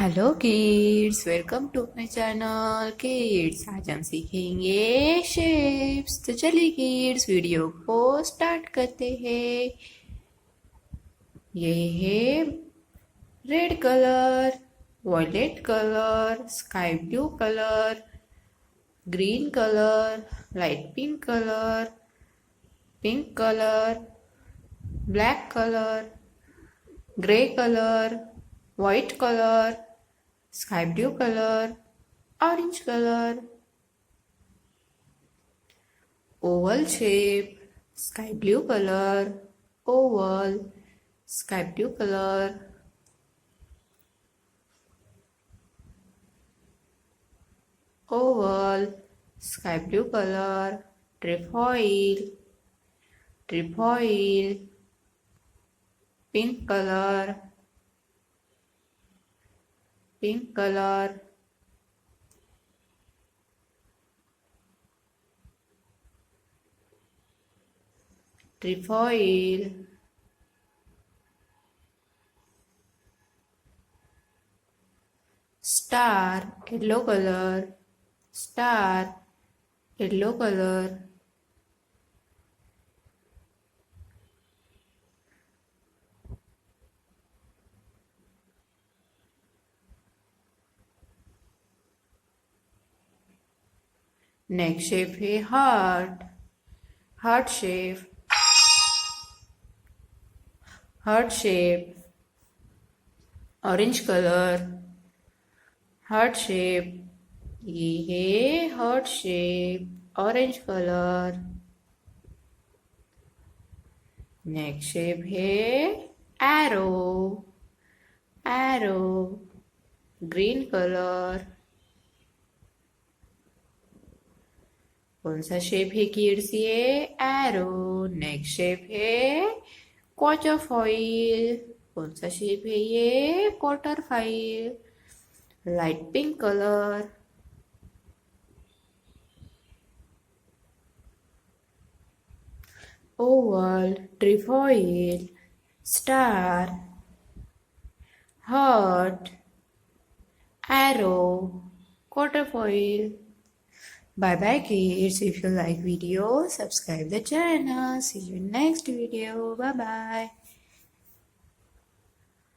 Hello kids, welcome to my channel kids. आज हम सीखेंगे शेप्स। तो चलिए किड्स, वीडियो को स्टार्ट करते हैं। ये है red colour, violet colour, sky blue colour, green colour, light pink colour, black colour, grey colour, white color, sky blue color, orange color, oval shape, sky blue color, oval, sky blue color, oval, sky blue color, trefoil, pink color, trefoil, star, yellow color, next shape है heart shape, orange color, heart shape, ये है heart shape, orange color. Next shape है arrow, green colour. कौन सा shape है kids? ये arrow. Next shape है quarter foil. कौन सा शेप है? ये quarter file. Light pink colour. Oval, trefoil, star, heart, arrow, quarter foil. Bye bye kids. If you like video, subscribe the channel. See you in next video. Bye bye.